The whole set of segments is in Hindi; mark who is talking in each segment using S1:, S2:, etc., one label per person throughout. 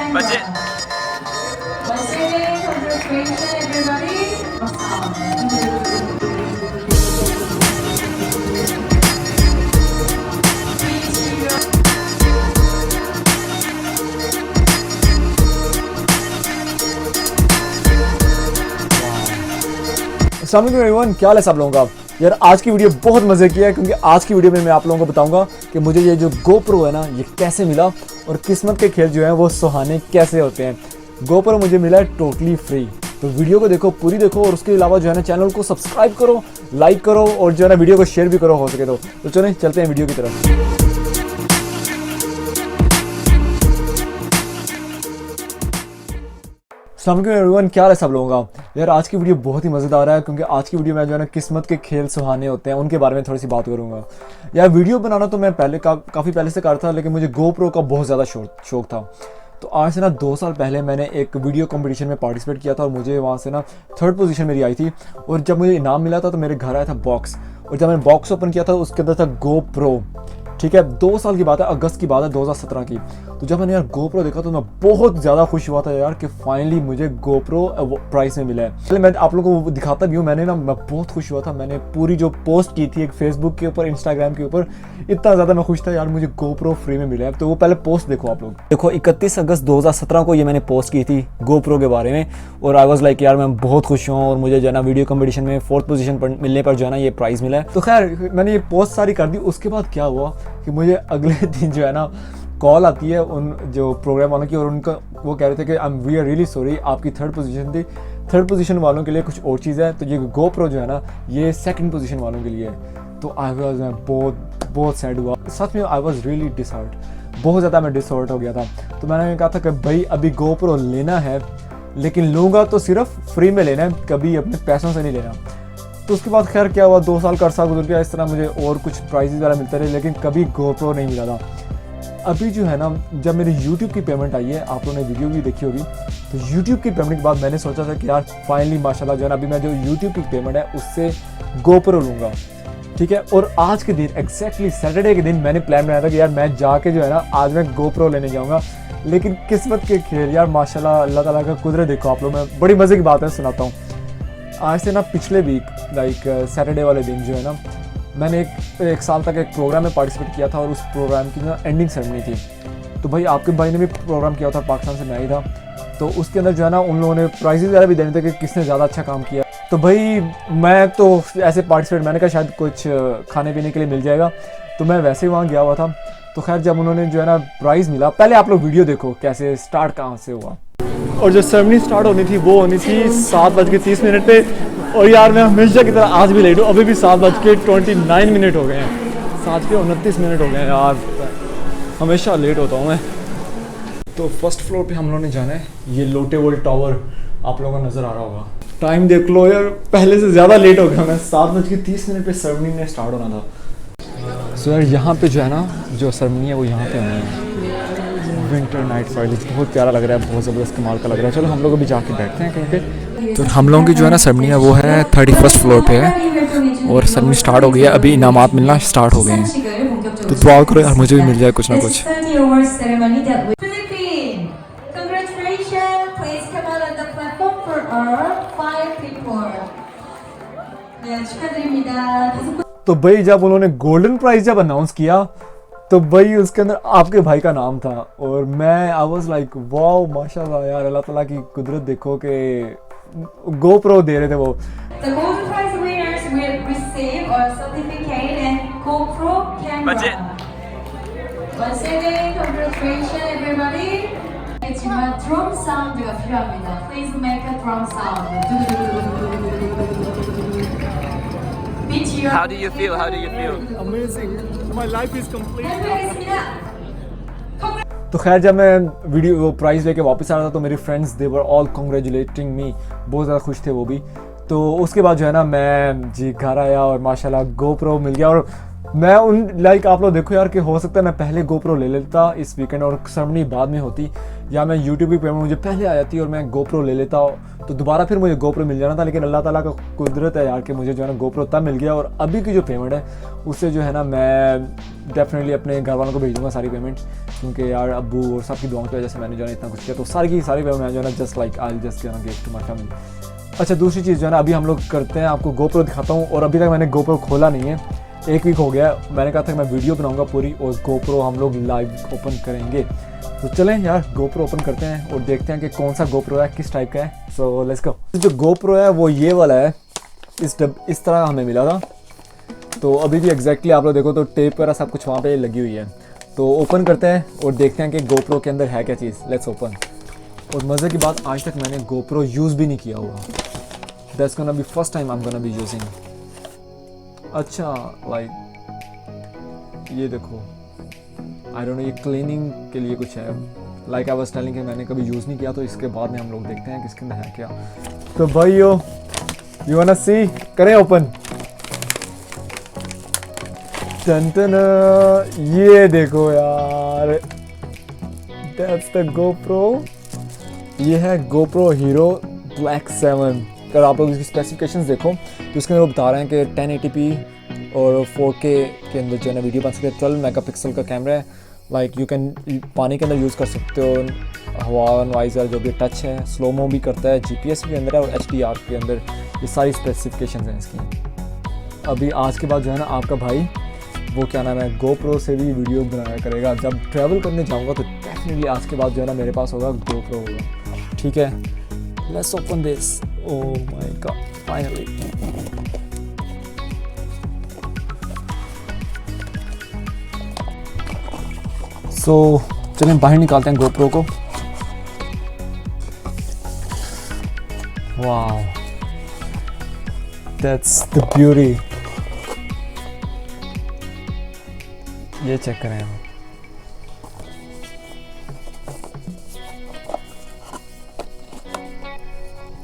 S1: बचे
S2: अस्सलाम वालेकुम एवरीवन, क्या हाल है सब लोगों का। यार आज की वीडियो बहुत मज़े की है क्योंकि आज की वीडियो में मैं आप लोगों को बताऊंगा कि मुझे ये जो GoPro है ना ये कैसे मिला और किस्मत के खेल जो हैं वो सुहाने कैसे होते हैं। GoPro मुझे मिला है टोटली फ्री, तो वीडियो को देखो, पूरी देखो और उसके अलावा जो है ना चैनल को सब्सक्राइब करो, लाइक करो और जो है ना वीडियो को शेयर भी करो हो सके तो चलें चलते हैं वीडियो की तरफ। अस्सलाम वालेकुम एवरीवन, क्या हाल है सब लोगों का। यार आज की वीडियो बहुत ही मज़ेदार है क्योंकि आज की वीडियो में जो है ना किस्मत के खेल सुहाने होते हैं उनके बारे में थोड़ी सी बात करूंगा। यार वीडियो बनाना तो मैं पहले काफ़ी पहले से करता था, लेकिन मुझे GoPro का बहुत ज़्यादा शौक था। तो आज से ना 2 साल पहले मैंने एक वीडियो कंपटीशन में पार्टिसिपेट किया था और मुझे वहाँ से ना 3rd पोजीशन मेरी आई थी। और जब मुझे इनाम मिला था तो मेरे घर आया था बॉक्स, और जब मैंने बॉक्स ओपन किया था उसके अंदर था GoPro। ठीक है, 2 साल की बात है, अगस्त की बात है 2017 की। तो जब मैंने यार GoPro देखा तो मैं बहुत ज़्यादा खुश हुआ था यार कि फाइनली मुझे GoPro प्राइस में मिला है। चलिए मैं आप लोगों को दिखाता भी हूँ। मैं बहुत खुश हुआ था। मैंने पूरी जो पोस्ट की थी एक फेसबुक के ऊपर, इंस्टाग्राम के ऊपर, इतना ज़्यादा मैं खुश था यार मुझे GoPro फ्री में मिला है। तो वो पहले पोस्ट देखो आप लोग। देखो 31 अगस्त 2017 को ये मैंने पोस्ट की थी GoPro के बारे में, और आई वॉज लाइक यार मैं बहुत खुश हूँ और मुझे जो है ना वीडियो कॉम्पिटिशन में 4th पोजीशन पर मिलने पर जो है ना ये प्राइज़ मिला है। तो खैर मैंने ये पोस्ट सारी कर दी। उसके बाद क्या हुआ कि मुझे अगले दिन जो है ना कॉल आती है उन जो प्रोग्राम वालों की, और उनका वो कह रहे थे कि वी आर रियली सॉरी, आपकी 3rd पोजीशन थी, 3rd पोजीशन वालों के लिए कुछ और चीज़ है, तो ये GoPro जो है ना ये 2nd पोजीशन वालों के लिए है। तो आई वॉज बहुत सैड हुआ सच में। आई वॉज रियली डिसहार्ट, बहुत ज़्यादा मैं डिसहार्ट हो गया था। तो मैंने कहा था कि भाई अभी GoPro लेना है, लेकिन लूँगा तो सिर्फ फ्री में लेना है, कभी अपने पैसों से नहीं लेना। तो उसके बाद खैर क्या हुआ, 2 साल का अरसा गुजर गया। इस तरह मुझे और कुछ प्राइजेज़ वगैरह मिलते रहे, लेकिन कभी GoPro नहीं मिला था। अभी जो है ना जब मेरी YouTube की पेमेंट आई है, आप लोगों ने वीडियो भी देखी होगी, तो YouTube की पेमेंट के बाद मैंने सोचा था कि यार फाइनली माशाल्लाह जो है ना अभी मैं जो YouTube की पेमेंट है उससे GoPro लूँगा। ठीक है, और आज के दिन एग्जैक्टली सैटरडे के दिन मैंने प्लान बनाया था कि यार मैं जाके जो है ना आज मैं GoPro लेने जाऊँगा। लेकिन किस्मत के खेल यार माशाल्लाह, अल्लाह ताला का कुदरत देखो आप लोग। मैं बड़ी मज़े की बात है सुनाता हूँ। आज से ना पिछले वीक लाइक सैटरडे वाले दिन जो है ना मैंने एक साल तक एक प्रोग्राम में पार्टिसिपेट किया था, और उस प्रोग्राम की ना एंडिंग सेरेमनी थी। तो भाई आपके भाई ने भी प्रोग्राम किया था, पाकिस्तान से मैं ही था। तो उसके अंदर जो है ना उन लोगों ने प्राइजेज़ वगैरह भी देने थे कि किसने ज़्यादा अच्छा काम किया। तो भाई मैं तो ऐसे पार्टिसिपेट, मैंने कहा शायद कुछ खाने पीने के लिए मिल जाएगा, तो मैं वैसे ही वहाँ गया हुआ था। तो खैर जब उन्होंने जो है ना प्राइज़ मिला, पहले आप लोग वीडियो देखो कैसे स्टार्ट कहाँ से हुआ। और जो सेरेमनी स्टार्ट होनी थी वो होनी थी 7:30 पे, और यार मैं हमेशा की तरह आज भी लेट हूँ। अभी भी 7:29 हो गए हैं, 7:29 हो गए हैं यार, हमेशा लेट होता हूँ मैं। तो फर्स्ट फ्लोर पे हम लोगों ने जाना है। ये लोटे वर्ल्ड टावर आप लोगों को नज़र आ रहा होगा। टाइम देख लो यार, पहले से ज़्यादा लेट हो गया मैं। 7:30 पे सेरेमनी में स्टार्ट होना था। सो यार यहाँ पे जो है ना जो सेरेमनी है वो यहाँ पे होनी है। विंटर नाइट फाइल्स बहुत प्यारा लग रहा है, बहुत ज़बरदस्त कमाल का लग रहा है। चलो हम लोग अभी जाके बैठते हैं कहीं पे। तो हम लोगों की जो है ना सेरेमनी है वो है 31st फ्लोर पे है, और सेरेमनी स्टार्ट हो गई है। अभी इनामात मिलना स्टार्ट हो गए हैं, तो दुआ करो यार मुझे भी मिल जाए कुछ ना कुछ। तो भाई जब उन्होंने गोल्डन प्राइज जब अनाउंस किया तो भाई उसके अंदर आपके भाई का नाम था, और मैं आई वाज लाइक वाओ माशाल्लाह यार, अल्लाह ताला की कुदरत देखो कि GoPro दे रहे थे वो। The golden prize winners will receive a certificate and GoPro camera. Once again, congratulations everybody. 하지만 드럼 사운드가 필요합니다. Please make a drum sound.
S1: How do you feel? How do you feel?
S3: Amazing. My life is complete.
S2: तो खैर जब मैं वीडियो वो प्राइज़ लेके वापस आ रहा था तो मेरे friends they were all congratulating me, बहुत ज़्यादा खुश थे वो भी। तो उसके बाद जो है ना मैं जी घर आया और माशाल्लाह GoPro मिल गया। और मैं उन लाइक आप लोग देखो यार कि हो सकता है मैं पहले गोप्रो ले लेता इस वीकेंड और सेरेमनी बाद में होती, या मैं यूट्यूब की पेमेंट मुझे पहले आ जाती और मैं गोप्रो ले लेता तो दोबारा फिर मुझे गोप्रो मिल जाना था। लेकिन अल्लाह ताला का कुदरत है यार कि मुझे जो है ना गोप्रो तब मिल गया, और अभी की जो पेमेंट है उससे जो है ना मैं डेफिनेटली अपने घर वालों को भेज दूँगा सारी पेमेंट, क्योंकि यार अब्बू और सबकी दुआओं की वजह से मैंने जो है इतना कुछ किया, तो सारी की सारी पेमेंट मैं जो है ना just like I just give to my family. अच्छा दूसरी चीज़ जो है ना अभी हम लोग करते हैं, आपको गोप्रो दिखाता हूँ, और अभी तक मैंने गोप्रो खोला नहीं है, 1 वीक हो गया। मैंने कहा था कि मैं वीडियो बनाऊंगा पूरी और गोप्रो हम लोग लाइव ओपन करेंगे, तो चलें यार गोप्रो ओपन करते हैं और देखते हैं कि कौन सा गोप्रो है, किस टाइप का है। So let's go. जो गोप्रो है वो ये वाला है, इस तरह हमें मिला था, तो अभी भी एग्जैक्टली आप लोग देखो तो टेप वगैरह सब कुछ वहाँ पे लगी हुई है। तो ओपन करते हैं और देखते हैं कि गोप्रो के अंदर है क्या चीज़। Let's open. और मज़े की बात, आज तक मैंने गोप्रो यूज़ भी नहीं किया हुआ, that's gonna be first time I am gonna be using. अच्छा लाइक ये देखो, आई डोंट नो ये क्लीनिंग के लिए कुछ है, लाइक आई वाज टेलिंग कि मैंने कभी यूज़ नहीं किया, तो इसके बाद में हम लोग देखते हैं कि इसके अंदर है क्या। तो भाइयों यू वांना सी, करें ओपन। टन टन, ये देखो यार, दैट्स द गोप्रो। ये है गोप्रो हीरो ब्लैक 7। अगर आप लोग इसकी स्पेसिफिकेशंस देखो तो इसके अंदर वो बता रहे हैं कि 1080p और 4K के अंदर जो है ना वीडियो बन सकते हैं। 12 मेगापिक्सल का कैमरा है, लाइक यू कैन पानी के अंदर यूज़ कर सकते हो, हवा नॉइज़र जो भी टच है, स्लोमो भी करता है, GPS भी अंदर है और HDR के अंदर, ये सारी स्पेसिफिकेशंस हैं इसकी। अभी आज के बाद जो है ना आपका भाई वो क्या नाम है गोप्रो से भी वीडियो बनाया करेगा। जब ट्रैवल करने जाऊँगा तो डेफिनेटली आज के बाद जो है ना मेरे पास होगा गोप्रो होगा, ठीक है। Let's open this. Oh my god, finally. So चलें बाहर निकालते हैं गोप्रो को। Wow, that's the beauty. ये चेक करें हम।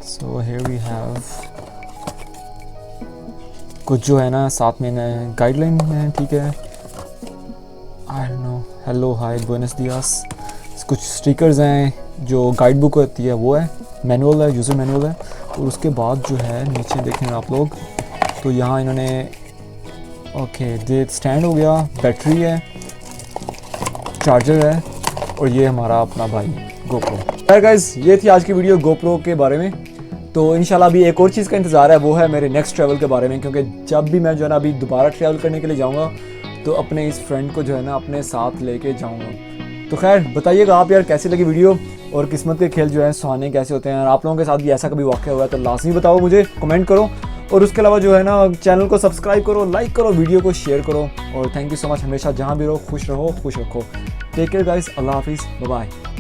S2: सो हियर वी हैव कुछ जो है ना साथ में गाइडलाइन है, ठीक है। I don't know, hello hi बुएनस दियास। कुछ स्टिकर्स हैं, जो गाइड बुक होती है वो है, मैनुअल है, यूज़र मैनुअल है, और उसके बाद जो है नीचे देखें आप लोग तो यहाँ इन्होंने ओके दे स्टैंड हो गया, बैटरी है, चार्जर है, और ये हमारा अपना भाई गोप्रो। यार गाइस ये थी आज की वीडियो गोप्रो के बारे में। तो इंशाल्लाह अभी एक और चीज़ का इंतज़ार है, वो है मेरे नेक्स्ट ट्रैवल के बारे में, क्योंकि जब भी मैं जो है ना अभी दोबारा ट्रैवल करने के लिए जाऊँगा तो अपने इस फ्रेंड को जो है ना अपने साथ लेके जाऊँगा। तो खैर बताइएगा आप यार कैसी लगी वीडियो, और किस्मत के खेल जो है सुहाने कैसे होते हैं। और आप लोगों के साथ भी ऐसा कभी वाक़या हुआ है तो लाजमी बताओ मुझे, कमेंट करो। और उसके अलावा जो है ना चैनल को सब्सक्राइब करो, लाइक करो, वीडियो को शेयर करो। और थैंक यू सो मच, हमेशा जहाँ भी रहो खुश रहो, खुश रखो। टेक केयर गाइस, अल्लाह हाफिज़, बाय बाय।